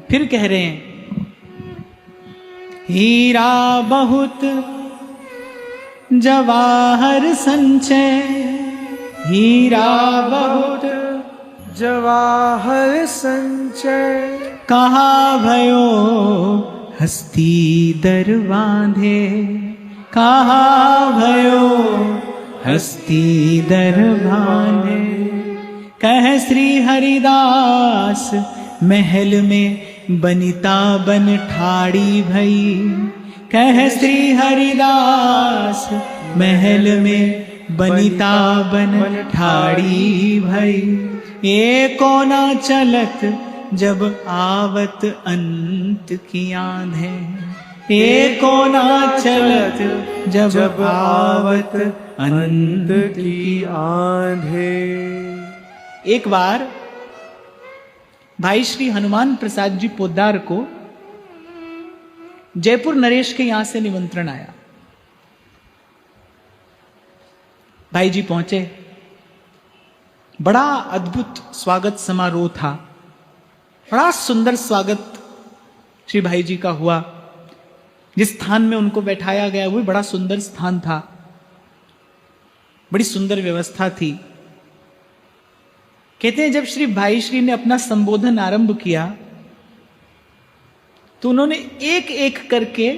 फिर कह रहे हैं, हीरा बहुत जवाहर संचय, हीरा बहुत जवाहर संचय, कहा भयो हस्ती दर बांधे, कहा भयो हस्ती दर बांधे। कह श्री हरिदास महल में बनिता बन ठाड़ी भई, कह श्री हरिदास महल में बनिता बन ठाड़ी भई। ये कोना चलत जब आवत अंत की आंधे, ये कोना चलत जब आवत अंत की आंधे। एक बार भाई श्री हनुमान प्रसाद जी पोद्दार को जयपुर नरेश के यहां से निमंत्रण आया। भाई जी पहुंचे, बड़ा अद्भुत स्वागत समारोह था, बड़ा सुंदर स्वागत श्री भाई जी का हुआ। जिस स्थान में उनको बैठाया गया वो बड़ा सुंदर स्थान था, बड़ी सुंदर व्यवस्था थी। कहते हैं जब श्री भाई श्री ने अपना संबोधन आरंभ किया तो उन्होंने एक एक करके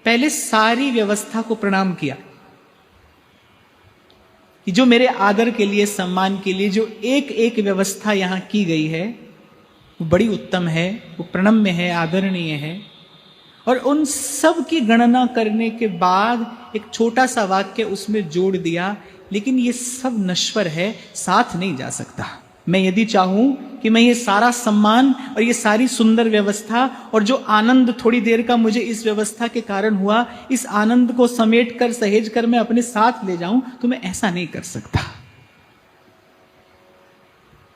पहले सारी व्यवस्था को प्रणाम किया कि जो मेरे आदर के लिए, सम्मान के लिए जो एक एक व्यवस्था यहां की गई है वो बड़ी उत्तम है, वो प्रणम्य है, आदरणीय है। और उन सब की गणना करने के बाद एक छोटा सा वाक्य उसमें जोड़ दिया, लेकिन ये सब नश्वर है, साथ नहीं जा सकता। मैं यदि चाहूं कि मैं ये सारा सम्मान और ये सारी सुंदर व्यवस्था और जो आनंद थोड़ी देर का मुझे इस व्यवस्था के कारण हुआ, इस आनंद को समेट कर, सहेज कर मैं अपने साथ ले जाऊं, तो मैं ऐसा नहीं कर सकता,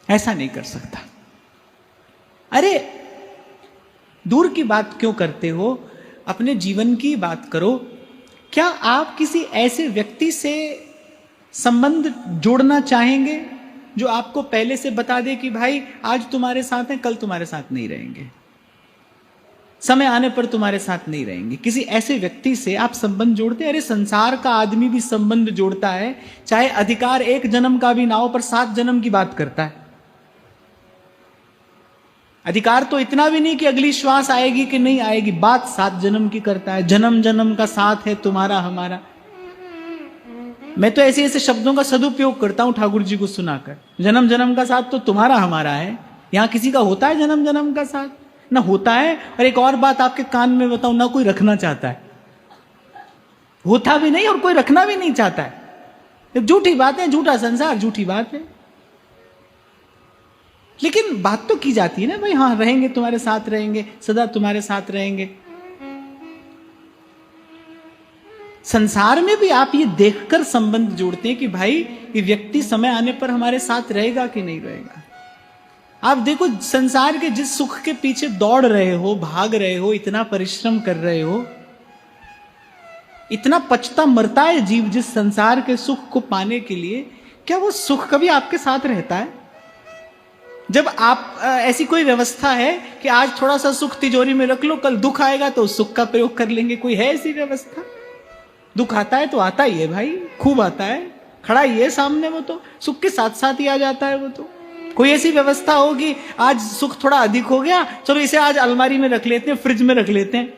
ऐसा नहीं कर सकता। अरे दूर की बात क्यों करते हो, अपने जीवन की बात करो। क्या आप किसी ऐसे व्यक्ति से संबंध जोड़ना चाहेंगे जो आपको पहले से बता दे कि भाई आज तुम्हारे साथ हैं, कल तुम्हारे साथ नहीं रहेंगे, समय आने पर तुम्हारे साथ नहीं रहेंगे? किसी ऐसे व्यक्ति से आप संबंध जोड़ते हैं? अरे संसार का आदमी भी संबंध जोड़ता है, चाहे अधिकार एक जन्म का भी ना हो, पर 7 जन्म की बात करता है। अधिकार तो इतना भी नहीं कि अगली श्वास आएगी कि नहीं आएगी, बात 7 जन्म की करता है। जन्म जन्म का साथ है तुम्हारा हमारा। मैं तो ऐसे ऐसे शब्दों का सदुपयोग करता हूं ठाकुर जी को सुनाकर। जन्म जन्म का साथ तो तुम्हारा हमारा है। यहां किसी का होता है जन्म जन्म का साथ? ना होता है। और एक और बात आपके कान में बताऊं, ना कोई रखना चाहता है, होता भी नहीं और कोई रखना भी नहीं चाहता है। झूठी बात है, झूठा संसार, झूठी बात है। लेकिन बात तो की जाती है ना, भाई हाँ रहेंगे, तुम्हारे साथ रहेंगे, सदा तुम्हारे साथ रहेंगे। संसार में भी आप ये देखकर संबंध जोड़ते हैं कि भाई ये व्यक्ति समय आने पर हमारे साथ रहेगा कि नहीं रहेगा। आप देखो, संसार के जिस सुख के पीछे दौड़ रहे हो, भाग रहे हो, इतना परिश्रम कर रहे हो, इतना पचता मरता है जीव जिस संसार के सुख को पाने के लिए, क्या वो सुख कभी आपके साथ रहता है? जब आप ऐसी कोई व्यवस्था है कि आज थोड़ा सा सुख तिजोरी में रख लो, कल दुख आएगा तो उस सुख का प्रयोग कर लेंगे, कोई है ऐसी व्यवस्था? दुख आता है तो आता ही है भाई, खूब आता है, खड़ा ही है सामने, वो तो सुख के साथ साथ ही आ जाता है। वो तो कोई ऐसी व्यवस्था होगी आज सुख थोड़ा अधिक हो गया, चलो इसे आज अलमारी में रख लेते हैं, फ्रिज में रख लेते हैं,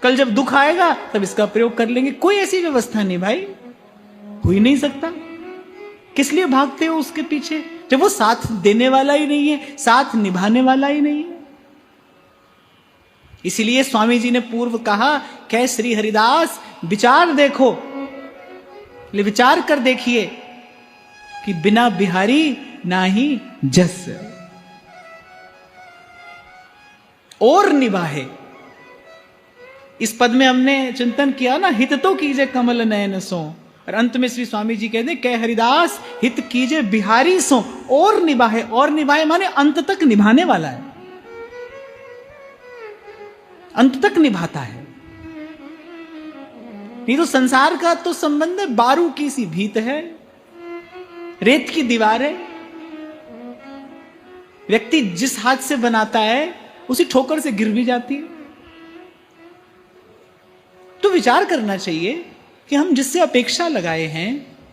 कल जब दुख आएगा तब इसका प्रयोग कर लेंगे। कोई ऐसी व्यवस्था नहीं भाई, हो ही नहीं सकता। किस लिए भागते हो उसके पीछे जब वो साथ देने वाला ही नहीं है, साथ निभाने वाला ही नहीं है? इसीलिए स्वामी जी ने पूर्व कहा, कह श्री हरिदास विचार देखो, विचार कर देखिए कि बिना बिहारी नाही जस, और निभाए। इस पद में हमने चिंतन किया ना, हित तो कीजे कमल नयन सो, और अंत में श्री स्वामी जी कहते कह हरिदास हित कीजे बिहारी सो और निभाए। और निभाए माने अंत तक निभाने वाला है, अंत तक निभाता है। नहीं तो संसार का तो संबंध है, बारू की सी भीत है, रेत की दीवार है। व्यक्ति जिस हाथ से बनाता है उसी ठोकर से गिर भी जाती है। तो विचार करना चाहिए कि हम जिससे अपेक्षा लगाए हैं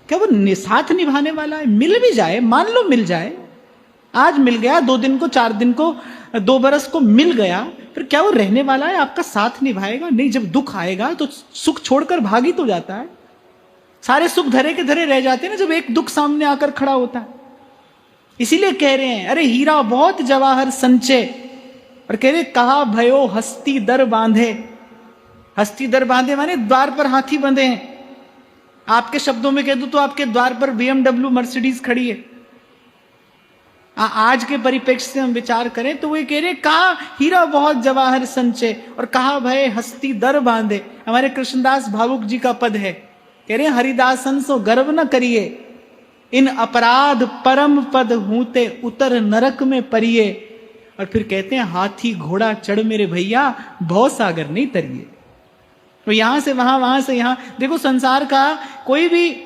क्या वो साथ निभाने वाला है। मिल भी जाए, मान लो मिल जाए, आज मिल गया, 2 दिन को, 4 दिन को, 2 बरस को मिल गया, फिर क्या वो रहने वाला है, आपका साथ निभाएगा? नहीं। जब दुख आएगा तो सुख छोड़कर भाग ही तो जाता है। सारे सुख धरे के धरे रह जाते हैं ना जब एक दुख सामने आकर खड़ा होता है। इसीलिए कह रहे हैं, अरे हीरा बहुत जवाहर संचय, और कह रहे कहा भयो हस्ती दर बांधे। हस्ती दर बांधे माने द्वार पर हाथी बंधे हैं। आपके शब्दों में कह दूं तो आपके द्वार पर BMW मर्सिडीज खड़ी है। आज के परिप्रेक्ष्य से हम विचार करें तो वो कह रहे कहा हीरा बहुत जवाहर संचय और कहा भय हस्ती दर बांधे। हमारे कृष्णदास भावुक जी का पद है, कह रहे हरिदासन सो गर्व न करिए, इन अपराध परम पद हूते उतर नरक में परिये। और फिर कहते हैं हाथी घोड़ा चढ़ मेरे भैया भव सागर नहीं तरिए। तो यहां से वहां, वहां से यहां। देखो संसार का कोई भी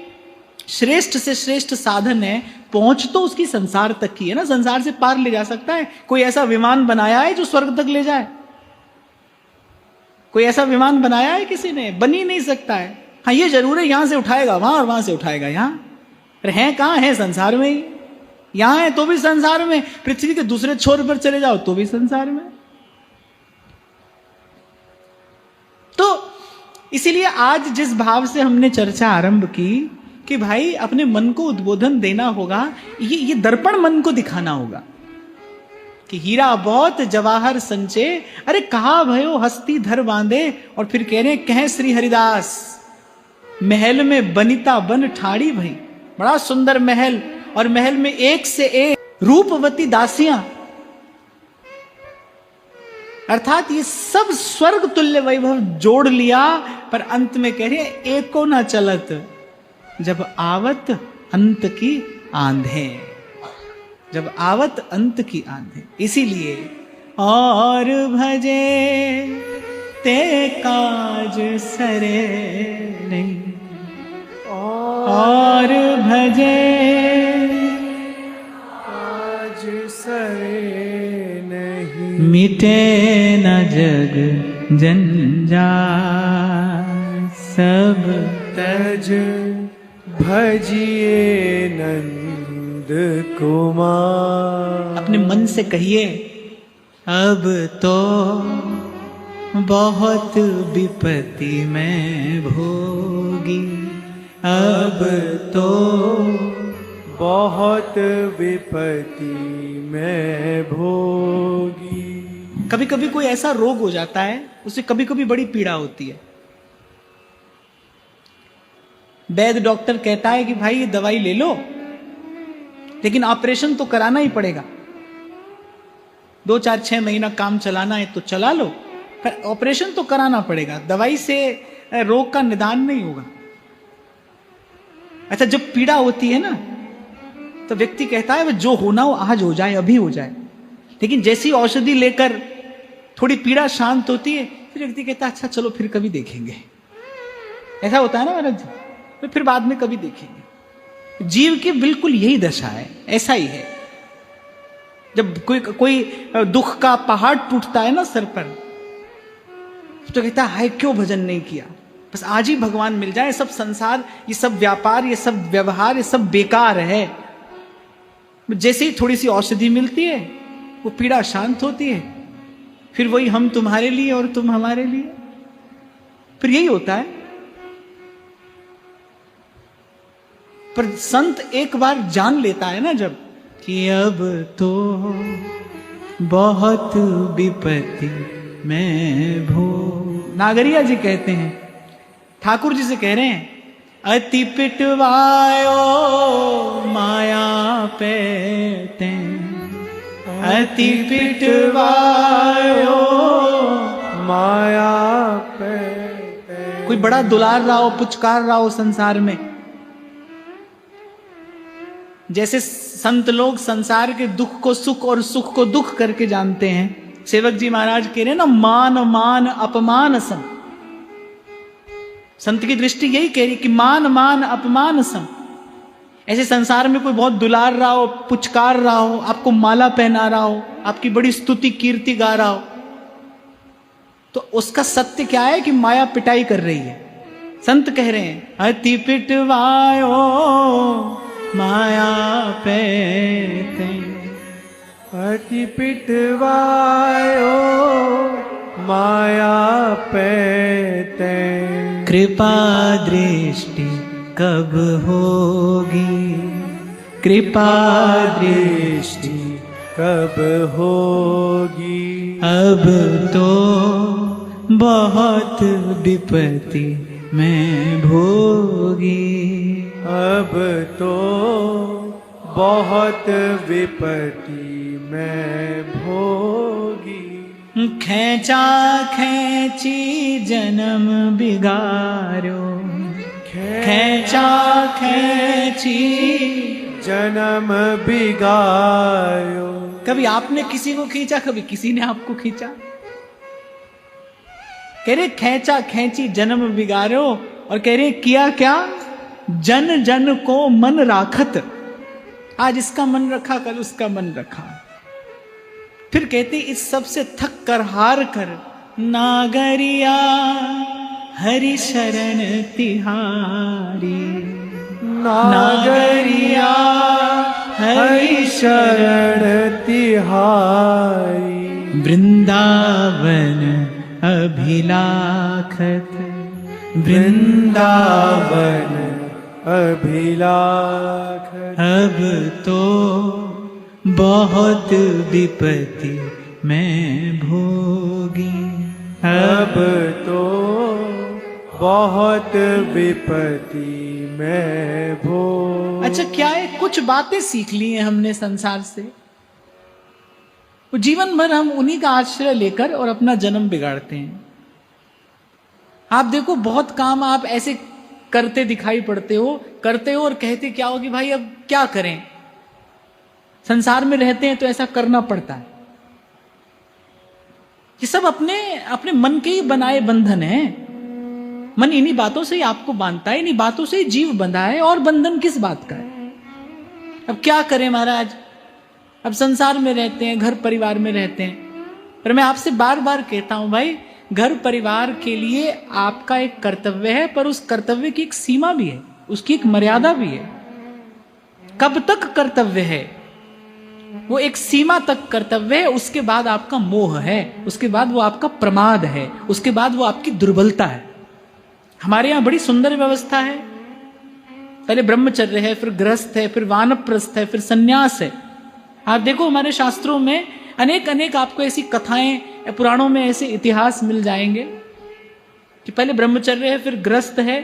श्रेष्ठ से श्रेष्ठ साधन है, पहुंच तो उसकी संसार तक की है ना, संसार से पार ले जा सकता है। कोई ऐसा विमान बनाया है जो स्वर्ग तक ले जाए? कोई ऐसा विमान बनाया है किसी ने? बन ही नहीं सकता है। हाँ ये जरूर है यहां से उठाएगा वहां और वहां से उठाएगा यहां। अरे हैं कहां? है संसार में ही। यहां है तो भी संसार में, पृथ्वी के दूसरे छोर पर चले जाओ तो भी संसार में। तो इसीलिए आज जिस भाव से हमने चर्चा आरंभ की कि भाई अपने मन को उद्बोधन देना होगा, ये दर्पण मन को दिखाना होगा कि हीरा बहुत जवाहर संचय, अरे कहा भयो हस्ती धर बांधे। और फिर कह रहे कहे श्री हरिदास महल में बनिता बन ठाड़ी भई। बड़ा सुंदर महल, और महल में एक से एक रूपवती दासियां, अर्थात ये सब स्वर्ग तुल्य वैभव जोड़ लिया। पर अंत में कह रहे एको ना चलत जब आवत अंत की आंधे। जब आवत अंत की आंधे। इसीलिए और भजे ते काज सरे नहीं, और भजे काज सरे नहीं, मिटे न जग जंजाल सब तज भजिए नंद कुमार। अपने मन से कहिए अब तो बहुत विपत्ति में भोगी, अब तो बहुत विपत्ति में भोगी। कभी कभी कोई ऐसा रोग हो जाता है, उससे कभी कभी बड़ी पीड़ा होती है। वैद्य डॉक्टर कहता है कि भाई ये दवाई ले लो, लेकिन ऑपरेशन तो कराना ही पड़ेगा। 2, 4, 6 महीना काम चलाना है तो चला लो, पर ऑपरेशन तो कराना पड़ेगा। दवाई से रोग का निदान नहीं होगा। अच्छा, जब पीड़ा होती है ना तो व्यक्ति कहता है जो होना हो आज हो जाए, अभी हो जाए। लेकिन जैसी औषधि लेकर थोड़ी पीड़ा शांत होती है, फिर व्यक्ति कहता है अच्छा चलो फिर कभी देखेंगे। ऐसा होता है ना महाराज जी, तो फिर बाद में कभी देखेंगे। जीव की बिल्कुल यही दशा है, ऐसा ही है। जब कोई दुख का पहाड़ टूटता है ना सर पर, तो कहता है क्यों भजन नहीं किया, बस आज ही भगवान मिल जाए। सब संसार, ये सब व्यापार, ये सब व्यवहार, ये सब बेकार है। जैसे ही थोड़ी सी औषधि मिलती है वो पीड़ा शांत होती है। फिर वही हम तुम्हारे लिए और तुम हमारे लिए, फिर यही होता है। पर संत एक बार जान लेता है ना जब कि अब तो बहुत विपत्ति में भो। नागरिया जी कहते हैं, ठाकुर जी से कह रहे हैं अति पिटवायो माया पेते, अति पिटवायो माया पेते। कोई बड़ा दुलार रहा हो, पुचकार रहा हो संसार में। जैसे संत लोग संसार के दुख को सुख और सुख को दुख करके जानते हैं, सेवक जी महाराज कह रहे हैं ना मान मान अपमान सम। संत की दृष्टि यही कह रही कि मान मान अपमान सम। ऐसे संसार में कोई बहुत दुलार रहा हो, पुचकार रहा हो, आपको माला पहना रहा हो, आपकी बड़ी स्तुति कीर्ति गा रहा हो, तो उसका सत्य क्या है कि माया पिटाई कर रही है। संत कह रहे हैं अति पिटवायो माया पैते, अति पिटवायो माया पैते, कृपा दृष्टि कब होगी, कृपा दृष्टि कब होगी, अब तो बहुत विपत्ति मैं भोगी, अब तो बहुत विपत्ति मैं भोगी, खेचा खेची जन्म बिगाड़ो, खेचा खेची जन्म बिगाड़ो। कभी आपने किसी को खींचा, कभी किसी ने आपको खींचा। कह रहे खेचा खेची जन्म बिगाड़ो, और कह रहे किया क्या, जन जन को मन राखत, आज इसका मन रखा कल उसका मन रखा। फिर कहते इस सब से थक कर हार कर नागरिया हरि शरण तिहारी, नागरिया हरि शरण तिहारी, वृंदावन अभिलाखत, वृंदावन अभिलाखत, अब तो बहुत विपत्ति मैं भोगी, अब तो बहुत विपत्ति मैं भोगी। अच्छा क्या है, कुछ बातें सीख ली हैं हमने संसार से, वो जीवन भर हम उन्हीं का आश्रय लेकर और अपना जन्म बिगाड़ते हैं। आप देखो बहुत काम आप ऐसे करते दिखाई पड़ते हो, करते हो और कहते क्या हो कि भाई अब क्या करें, संसार में रहते हैं तो ऐसा करना पड़ता है। ये सब अपने अपने मन के ही बनाए बंधन है। मन इन्हीं बातों से ही आपको बांधता है, इन्हीं बातों से ही जीव बंधा है, और बंधन किस बात का है। अब क्या करें महाराज, अब संसार में रहते हैं, घर परिवार में रहते हैं, पर मैं आपसे बार बार कहता हूं भाई, घर परिवार के लिए आपका एक कर्तव्य है, पर उस कर्तव्य की एक सीमा भी है, उसकी एक मर्यादा भी है। कब तक कर्तव्य है, वो एक सीमा तक कर्तव्य है, उसके बाद आपका मोह है, उसके बाद वो आपका प्रमाद है, उसके बाद वो आपकी दुर्बलता है। हमारे यहां बड़ी सुंदर व्यवस्था है, पहले ब्रह्मचर्य है, फिर गृहस्थ है, फिर वानप्रस्थ है, फिर सन्यास है। आप देखो हमारे शास्त्रों में अनेक अनेक आपको ऐसी कथाएं, पुराणों में ऐसे इतिहास मिल जाएंगे कि पहले ब्रह्मचर्य है, फिर गृहस्थ है,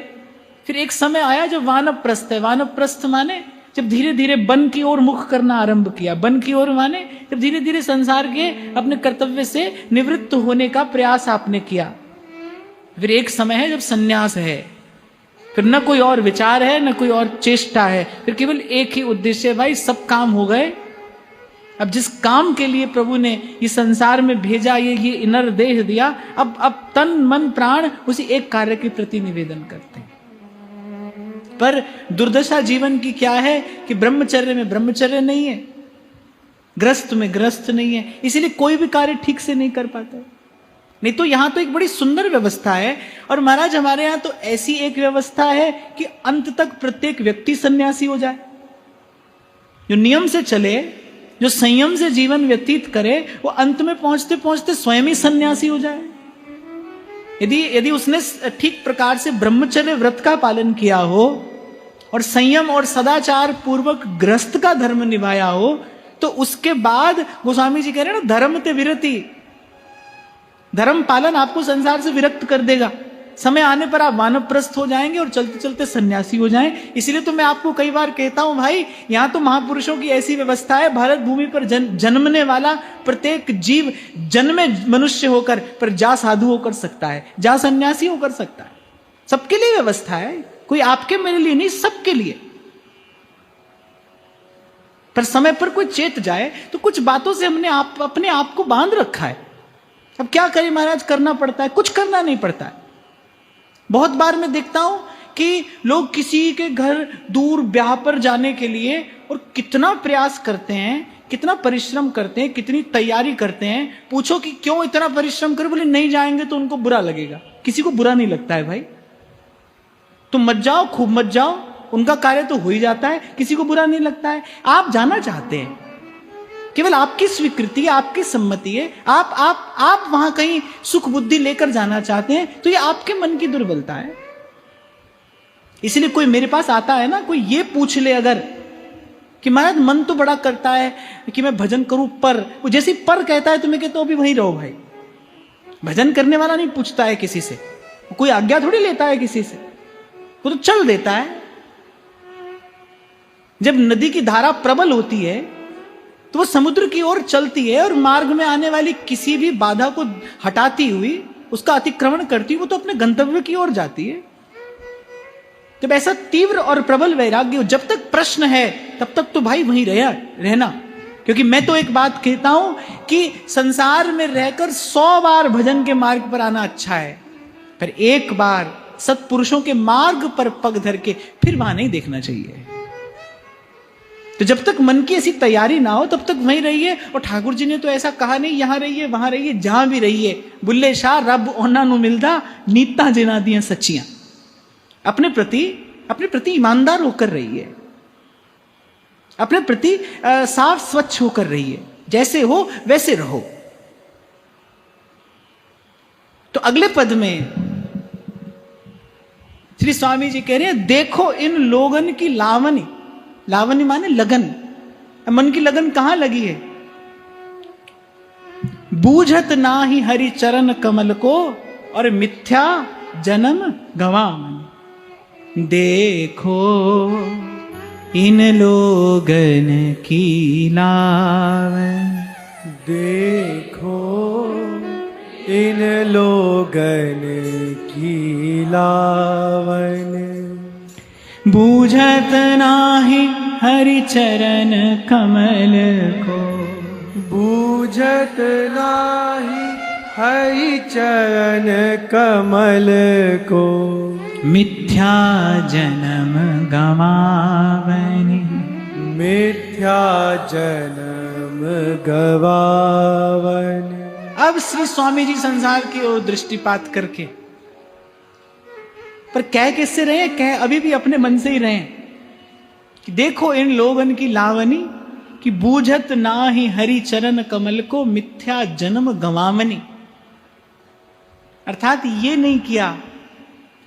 फिर एक समय आया जब वानप्रस्थ है। वानप्रस्थ माने जब धीरे धीरे वन की ओर मुख करना आरंभ किया, वन की ओर माने जब धीरे धीरे संसार के अपने कर्तव्य से निवृत्त होने का प्रयास आपने किया। फिर एक समय है जब सन्यास है, फिर न कोई और विचार है, न कोई और चेष्टा है, फिर केवल एक ही उद्देश्य है, भाई सब काम हो गए, अब जिस काम के लिए प्रभु ने इस संसार में भेजा, ये इनर देह दिया, अब तन मन प्राण उसी एक कार्य के प्रति निवेदन करते हैं। पर दुर्दशा जीवन की क्या है कि ब्रह्मचर्य में ब्रह्मचर्य नहीं है, गृहस्थ में गृहस्थ नहीं है, इसीलिए कोई भी कार्य ठीक से नहीं कर पाता। नहीं तो यहां तो एक बड़ी सुंदर व्यवस्था है, और महाराज हमारे यहां तो ऐसी एक व्यवस्था है कि अंत तक प्रत्येक व्यक्ति सन्यासी हो जाए, जो नियम से चले, जो संयम से जीवन व्यतीत करे, वो अंत में पहुंचते पहुंचते स्वयं ही सन्यासी हो जाए। यदि उसने ठीक प्रकार से ब्रह्मचर्य व्रत का पालन किया हो और संयम और सदाचार पूर्वक गृहस्थ का धर्म निभाया हो, तो उसके बाद गोस्वामी जी कह रहे हैं ना, धर्म ते विरति, धर्म पालन आपको संसार से विरक्त कर देगा। समय आने पर आप वानप्रस्थ हो जाएंगे और चलते चलते सन्यासी हो जाएं। इसलिए तो मैं आपको कई बार कहता हूं भाई, यहां तो महापुरुषों की ऐसी व्यवस्था है, भारत भूमि पर जन्मने वाला प्रत्येक जीव जन्मे मनुष्य होकर पर जा साधु होकर सकता है, जा सन्यासी होकर सकता है। सबके लिए व्यवस्था है, कोई आपके मेरे लिए नहीं, सबके लिए। पर समय पर कोई चेत जाए तो कुछ बातों से हमने अपने आप को बांध रखा है। अब क्या करें महाराज, करना पड़ता है, कुछ करना नहीं पड़ता है। बहुत बार मैं देखता हूं कि लोग किसी के घर दूर ब्याह पर जाने के लिए और कितना प्रयास करते हैं, कितना परिश्रम करते हैं, कितनी तैयारी करते हैं। पूछो कि क्यों इतना परिश्रम कर, बोले नहीं जाएंगे तो उनको बुरा लगेगा। किसी को बुरा नहीं लगता है भाई, तुम मत जाओ, खूब मत जाओ, उनका कार्य तो हो ही जाता है, किसी को बुरा नहीं लगता है। आप जाना चाहते हैं, केवल आपकी स्वीकृति, आपकी सम्मति है, आप वहां कहीं सुख बुद्धि लेकर जाना चाहते हैं, तो ये आपके मन की दुर्बलता है। इसलिए कोई मेरे पास आता है ना, कोई ये पूछ ले अगर कि महाराज मन तो बड़ा करता है कि मैं भजन करूं, पर वो जैसे पर कहता है तो मैं कहता हूं अभी वहीं रहो भाई। भजन करने वाला नहीं पूछता है किसी से, कोई आज्ञा थोड़ी लेता है किसी से, वो तो चल देता है। जब नदी की धारा प्रबल होती है तो वो समुद्र की ओर चलती है और मार्ग में आने वाली किसी भी बाधा को हटाती हुई, उसका अतिक्रमण करती हुई वो तो अपने गंतव्य की ओर जाती है। जब ऐसा तीव्र और प्रबल वैराग्य हो, जब तक प्रश्न है तब तक तो भाई वहीं रहना। क्योंकि मैं तो एक बात कहता हूं कि संसार में रहकर 100 बार भजन के मार्ग पर आना अच्छा है, पर एक बार सत्पुरुषों के मार्ग पर पग धर के फिर वहां नहीं देखना चाहिए। तो जब तक मन की ऐसी तैयारी ना हो तब तक वहीं रहिए। और ठाकुर जी ने तो ऐसा कहा नहीं यहां रहिए वहां रहिए, जहां भी रहिए। बुल्ले शाह रब ओना नु मिलदा नीता जिना दियां सच्चियां। अपने प्रति ईमानदार होकर रहिए, अपने प्रति साफ स्वच्छ होकर रहिए, जैसे हो वैसे रहो। तो अगले पद में श्री स्वामी जी कह रहे हैं, देखो इन लोगन की लावनी। लावनी माने लगन, मन की लगन कहां लगी है? बूझत ना ही हरि चरण कमल को और मिथ्या जन्म गवावन। देखो इन लोगन की लावन, देखो इन लोगन की लावन। बूझत नाही हरि चरण कमल को, बूझत नाही हरि चरण कमल को। मिथ्या जन्म गवावनि, मिथ्या जन्म गवावन। अब श्री स्वामी जी संसार की ओर दृष्टिपात करके, पर कह किससे रहे? कह अभी भी अपने मन से ही रहे कि देखो इन लोगन की लावनी कि बूझत ना ही हरि चरण कमल को मिथ्या जन्म गवावनी। अर्थात ये नहीं किया,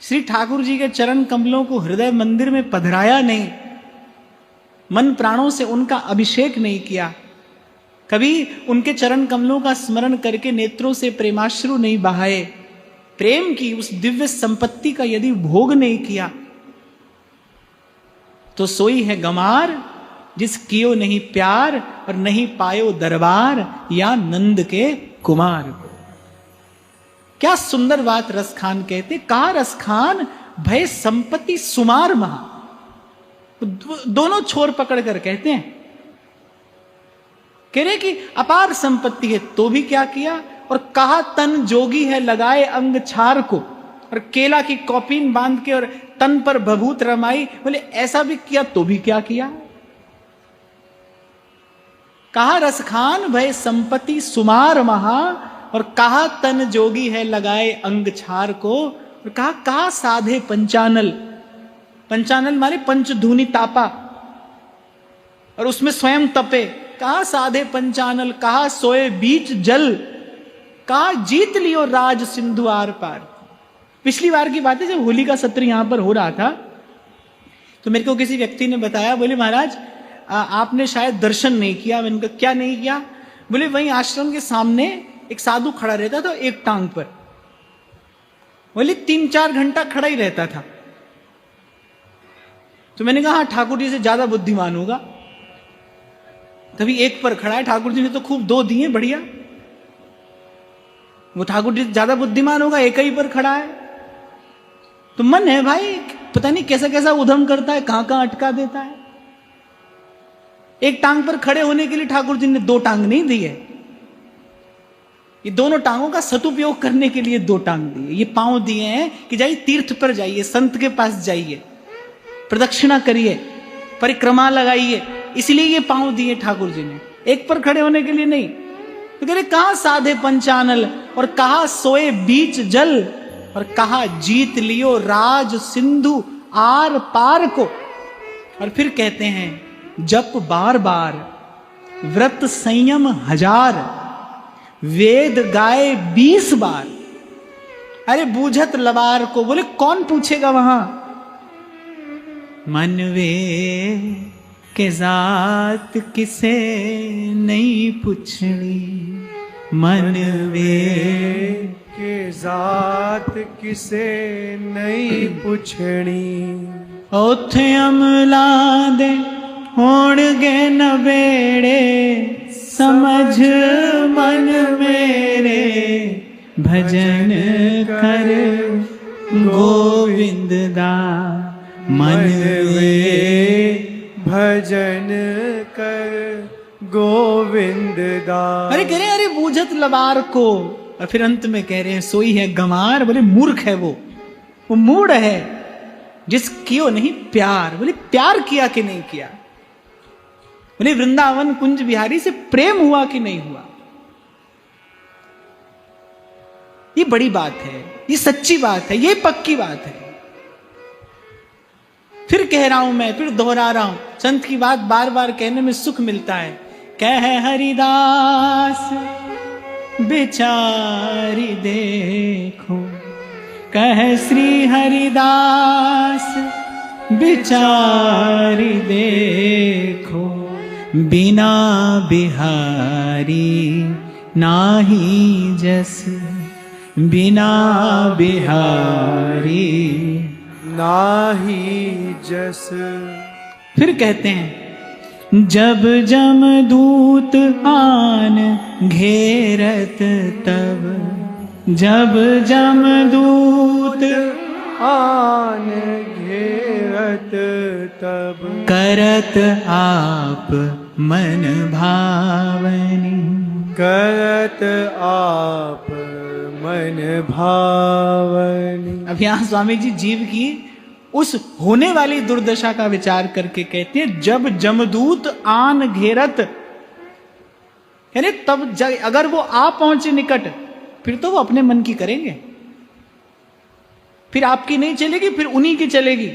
श्री ठाकुर जी के चरण कमलों को हृदय मंदिर में पधराया नहीं, मन प्राणों से उनका अभिषेक नहीं किया, कभी उनके चरण कमलों का स्मरण करके नेत्रों से प्रेमाश्रु नहीं बहाए, प्रेम की उस दिव्य संपत्ति का यदि भोग नहीं किया, तो सोई है गमार जिस कियो नहीं प्यार और नहीं पायो दरबार या नंद के कुमार को। क्या सुंदर बात रसखान कहते, कहा रसखान भय संपत्ति सुमार महा। दोनों छोर पकड़ कर कहते हैं, कह रहे कि अपार संपत्ति है तो भी क्या किया, और कहा तन जोगी है लगाए अंग छार को, और केला की कौपीन बांध के और तन पर भभूत रमाई, बोले ऐसा भी किया तो भी क्या किया। कहा रसखान भय संपत्ति सुमार महा, और कहा तन जोगी है लगाए अंग छार को, और कहा साधे पंचानल। पंचानल माने पंचधूनी तापा, और उसमें स्वयं तपे। कहा साधे पंचानल, कहा सोए बीच जल, कहा जीत लियो राज सिंधु आर पार। पिछली बार की बात है, जब होली का सत्र यहां पर हो रहा था तो मेरे को किसी व्यक्ति ने बताया, बोले महाराज आपने शायद दर्शन नहीं किया। मैंने कहा क्या नहीं किया? बोले वहीं आश्रम के सामने एक साधु खड़ा रहता था एक टांग पर, बोले 3-4 घंटा खड़ा ही रहता था। तो मैंने कहा हाँ ठाकुर जी से ज्यादा बुद्धिमान होगा, तभी एक पर खड़ा है, ठाकुर जी ने तो खूब 2 दिए बढ़िया, वो ठाकुर जी ज्यादा बुद्धिमान होगा, एक ही पर खड़ा है। तो मन है भाई, पता नहीं कैसा कैसा उधम करता है, कहां कहां अटका देता है। एक टांग पर खड़े होने के लिए ठाकुर जी ने 2 टांग नहीं दी है। ये दोनों टांगों का सदुपयोग करने के लिए दो टांग दिए, ये पांव दिए हैं कि जाइए तीर्थ पर जाइए, संत के पास जाइए, प्रदक्षिणा करिए, परिक्रमा लगाइए, इसलिए ये पांव दिए ठाकुर जी ने, एक पर खड़े होने के लिए नहीं। तो कह रहे कहां साधे पंचानल और कहा सोए बीच जल और कहा जीत लियो राज सिंधु आर पार को। और फिर कहते हैं जप बार बार व्रत संयम 1000 वेद गाए 20 बार। अरे बूझत लबार को, बोले कौन पूछेगा वहां, मनवे के जात किसे नहीं पूछनी, मनवे के जात किसे नहीं पुछनी। ओथे अमला दे होणगे नबेड़े समझ मन मेरे भजन कर गोविंद दा, मनवे भजन कर गोविंद दा। अरे कह रहे अरे बूझत लबार को, और फिर अंत में कह रहे हैं सोई है गंवार। बोले मूर्ख है वो मूढ़ है जिस कियो नहीं प्यार। बोले प्यार किया कि नहीं किया, बोले वृंदावन कुंज बिहारी से प्रेम हुआ कि नहीं हुआ। ये बड़ी बात है, ये सच्ची बात है, ये पक्की बात है। फिर कह रहा हूं मैं, फिर दोहरा रहा हूं, संत की बात बार बार कहने में सुख मिलता है। कह हरिदास बेचारी देखो, कह श्री हरिदास बेचारी देखो, बिना बिहारी नाही जस, बिना बिहारी नाही जस। फिर कहते हैं जब जमदूत आन घेरत तब, जब जमदूत आन घेरत तब, करत आप मन भावनी, करत आप मन भावनी। अब यहां स्वामी जी जीव की उस होने वाली दुर्दशा का विचार करके कहते हैं जब जमदूत आन घेरत, यानी तब अगर वो आ पहुंचे निकट फिर तो वो अपने मन की करेंगे, फिर आपकी नहीं चलेगी, फिर उन्हीं की चलेगी।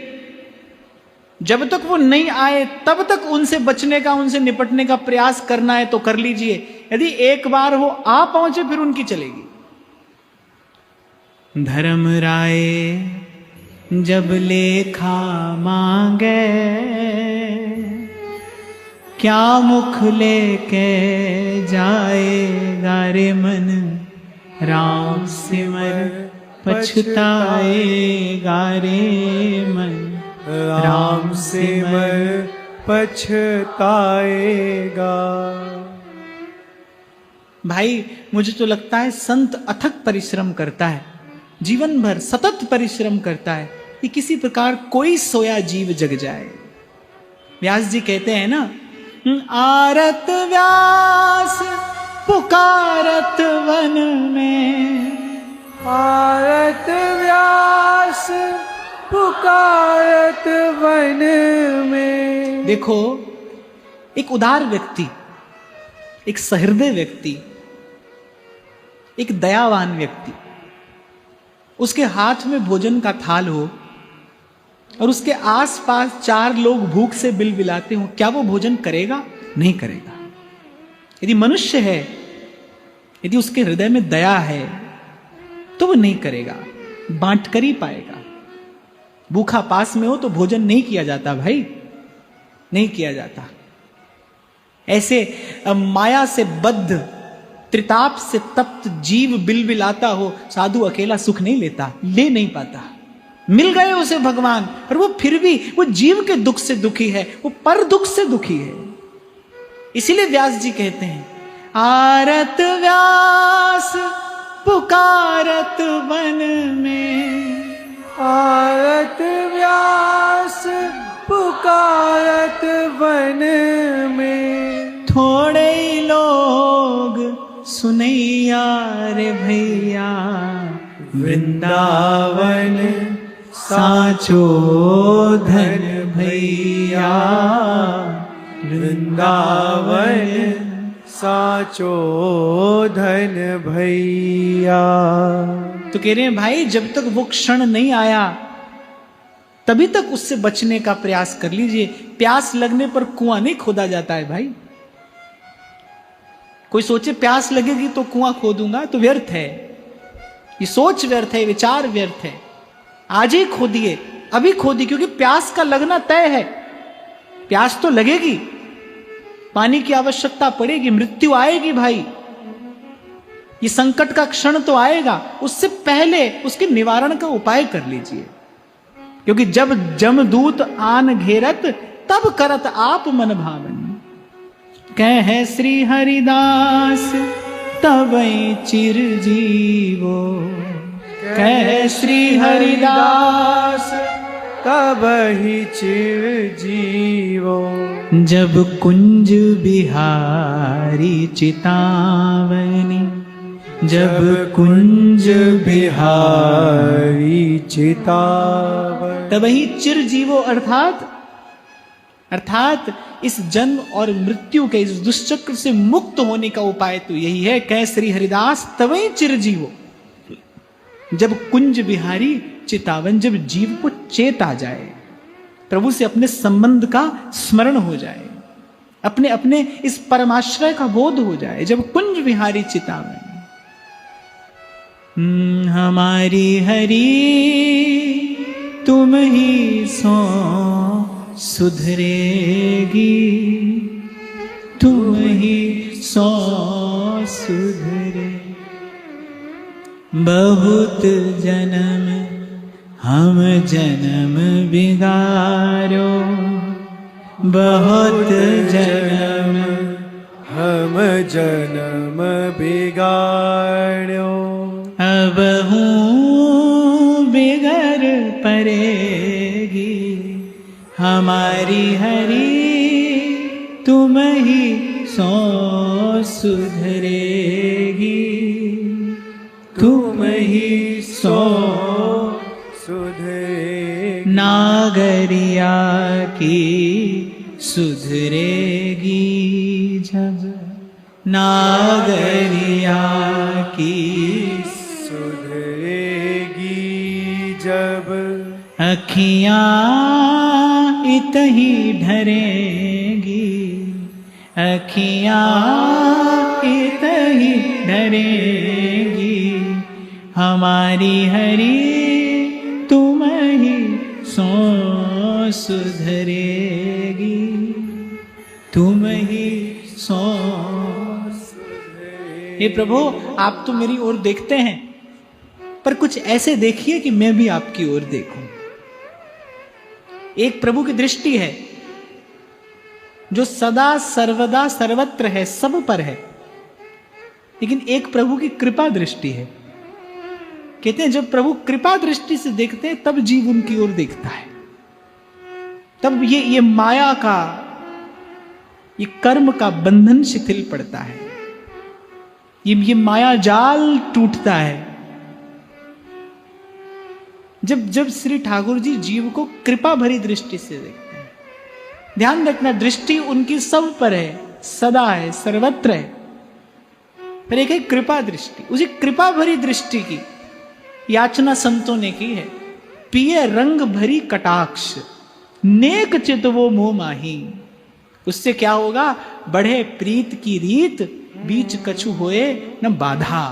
जब तक वो नहीं आए तब तक उनसे बचने का, उनसे निपटने का प्रयास करना है तो कर लीजिए। यदि एक बार वो आ पहुंचे फिर उनकी चलेगी। धर्म राय जब लेखा मांगे, क्या मुख लेके जाएगा रे मन, राम सिमर पछताएगा रे मन, राम सिमर पछताएगा। भाई मुझे तो लगता है संत अथक परिश्रम करता है, जीवन भर सतत परिश्रम करता है कि किसी प्रकार कोई सोया जीव जग जाए। व्यास जी कहते हैं ना, आरत व्यास पुकारत वन में, आरत व्यास पुकारत वन में। देखो एक उदार व्यक्ति, एक सहृदय व्यक्ति, एक दयावान व्यक्ति, उसके हाथ में भोजन का थाल हो और उसके आसपास 4 लोग भूख से बिलबिलाते हो, क्या वो भोजन करेगा? नहीं करेगा। यदि मनुष्य है, यदि उसके हृदय में दया है तो वो नहीं करेगा, बांट कर ही पाएगा। भूखा पास में हो तो भोजन नहीं किया जाता भाई, नहीं किया जाता। ऐसे माया से बद्ध, त्रिताप से तप्त जीव बिलबिलाता हो, साधु अकेला सुख नहीं लेता, ले नहीं पाता। मिल गए उसे भगवान, पर वो फिर भी वो जीव के दुख से दुखी है, वो पर दुख से दुखी है। इसीलिए व्यास जी कहते हैं, आरत व्यास पुकारत वन में, आरत व्यास पुकारत वन में। थोड़े ही लोग सुनैया रे भैया, वृंदावन साचो धन भैया, वृंदावन साचो धन भैया। तो कह रहे हैं भाई जब तक वो क्षण नहीं आया तभी तक उससे बचने का प्रयास कर लीजिए। प्यास लगने पर कुआं नहीं खोदा जाता है भाई। कोई सोचे प्यास लगेगी तो कुआं खोदूंगा, तो व्यर्थ है, ये सोच व्यर्थ है, विचार व्यर्थ है। आज ही खोदिए, अभी खोदिए, क्योंकि प्यास का लगना तय है। प्यास तो लगेगी, पानी की आवश्यकता पड़ेगी, मृत्यु आएगी भाई, ये संकट का क्षण तो आएगा। उससे पहले उसके निवारण का उपाय कर लीजिए, क्योंकि जब जमदूत आन घेरत तब करत आप मन भावन। कह श्री हरिदास तबई चिर जीवो, कह श्री हरिदास तब ही चिर जीवो। जब कुंज बिहारी चितावनी, जब कुंज बिहारी चितावन। तब ही चिर जीवो, अर्थात इस जन्म और मृत्यु के इस दुष्चक्र से मुक्त होने का उपाय तो यही है। कह श्री हरिदास तवै चिर जीवो। जब कुंज बिहारी चितावन, जब जीव को चेत आ जाए, प्रभु से अपने संबंध का स्मरण हो जाए, अपने अपने इस परमाश्रय का बोध हो जाए, जब कुंज बिहारी चितावन। हमारी हरि तुम ही सो सुधरेगी, तुम ही सो सुधरे। बहुत जन्म हम जन्म बिगाड़ो, बहुत जन्म हम जन्म बिगाड़ो। अब हूँ बिगड़ पड़ेगी हमारी हरि तुम ही सो सुधरेगी, तुम ही सो सुधरेगी। नागरिया की सुधरेगी जब, नागरिया की सुधरेगी जब। अखियां इतही ढरेंगी, अखियां इतही ढरेंगी हमारी हरि तुम ही सो सुधरेगी, तुम ही सो सुधरेगी। हे प्रभु, आप तो मेरी ओर देखते हैं, पर कुछ ऐसे देखिए कि मैं भी आपकी ओर देखूं। एक प्रभु की दृष्टि है जो सदा सर्वदा सर्वत्र है, सब पर है, लेकिन एक प्रभु की कृपा दृष्टि है। कहते हैं जब प्रभु कृपा दृष्टि से देखते हैं तब जीव उनकी ओर देखता है, तब ये माया का, ये कर्म का बंधन शिथिल पड़ता है, ये माया जाल टूटता है। जब श्री ठाकुर जी जीव को कृपा भरी दृष्टि से देखते हैं। ध्यान रखना, दृष्टि उनकी सब पर है, सदा है, सर्वत्र है, पर एक है कृपा दृष्टि। उसी कृपा भरी दृष्टि की याचना संतों ने की है। पिए रंग भरी कटाक्ष, नेक चित वो मोह माही। उससे क्या होगा? बढ़े प्रीत की रीत, बीच कछु होए न बाधा।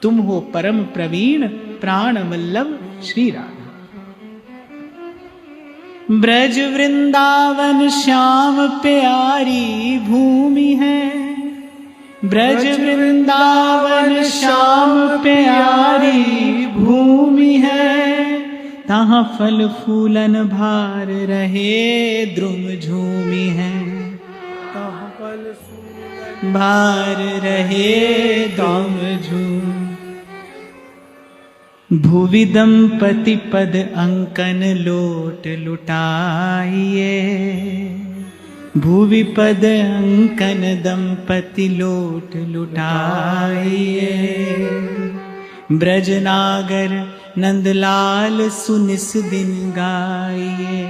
तुम हो परम प्रवीण, प्राण वल्लभ श्री राधा। ब्रज वृंदावन श्याम प्यारी भूमि है, ब्रज वृंदावन श्याम प्यारी भूमि है। तहाँ फल फूलन भार रहे द्रुम झूमी है, तहाँ फल फूलन भार रहे द्रुम झूम। भुवि दंपति पद अंकन लोट लुटाइए, भुवि पद अंकन दंपति लोट लुटाइए, ब्रजनागर नंदलाल सुनिस दिन गाइए,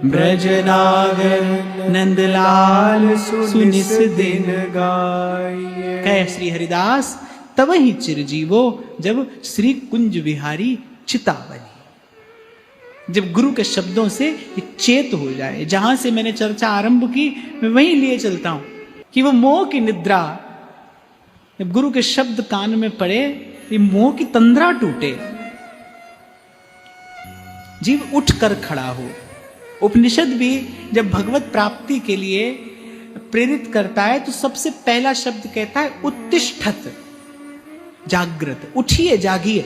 ब्रजनागर नंदलाल सुनिस दिन गाइए। कह श्री हरिदास तब ही चिरजीवो, जब श्री कुंज विहारी चिता बनी, जब गुरु के शब्दों से ये चेत हो जाए। जहां से मैंने चर्चा आरंभ की मैं वहीं लिए चलता हूं कि वो मोह की निद्रा, जब गुरु के शब्द कान में पड़े, ये मोह की तंद्रा टूटे, जीव उठकर खड़ा हो। उपनिषद भी जब भगवत प्राप्ति के लिए प्रेरित करता है तो सबसे पहला शब्द कहता है उत्तिष्ठत, जागृत, उठिए, जागिए।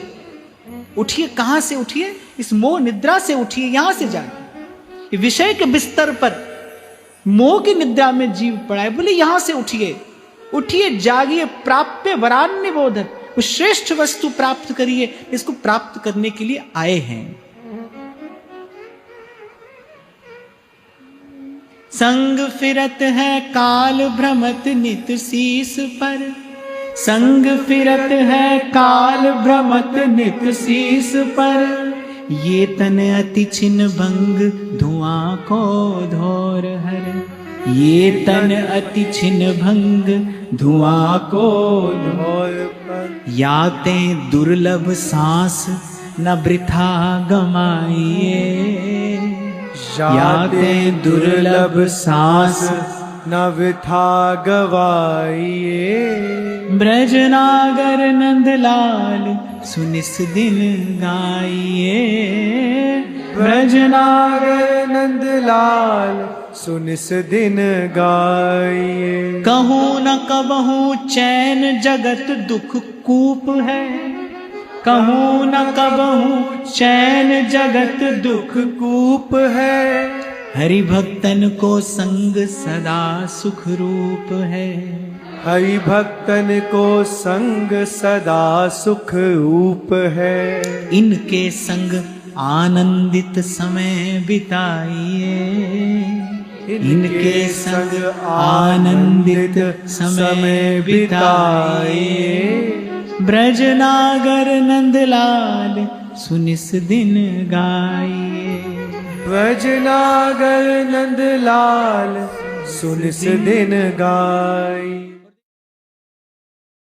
उठिए, कहां से उठिए? इस मोह निद्रा से उठिए, यहां से जागिए। विषय के बिस्तर पर मोह की निद्रा में जीव पड़ा है, बोले यहां से उठिए, उठिए, जागिए, प्राप्य वरान्य बोधन, उस श्रेष्ठ वस्तु प्राप्त करिए, इसको प्राप्त करने के लिए आए हैं। संग फिरत है काल भ्रमत नित शीस पर, संग फिरत है काल भ्रमत नित शीस पर, ये तन अति छिन्न भंग धुआं को धोर हर, ये तन अति छिन्न भंग धुआं को धोर पर, याते दुर्लभ सांस न वृथा गमाइए, याते दुर्लभ सांस न वृथा गवाइए, ब्रजनागर नंदलाल सुनिस दिन गाइए, ब्रजनागर नंदलाल सुनिस दिन गाइए। कहूँ न कबहूँ चैन जगत दुख कूप है, कहूँ न कबहूँ चैन जगत दुख कूप है, हरि भक्तन को संग सदा सुख रूप है, हरि भक्तन को संग सदा सुख रूप है, इनके संग आनंदित समय बिताइए, इनके संग आनंदित समय बिताइए, ब्रजनागर नंदलाल सुनिस दिन गाइए, ब्रजनागर नंदलाल सुनिस दिन गाइए।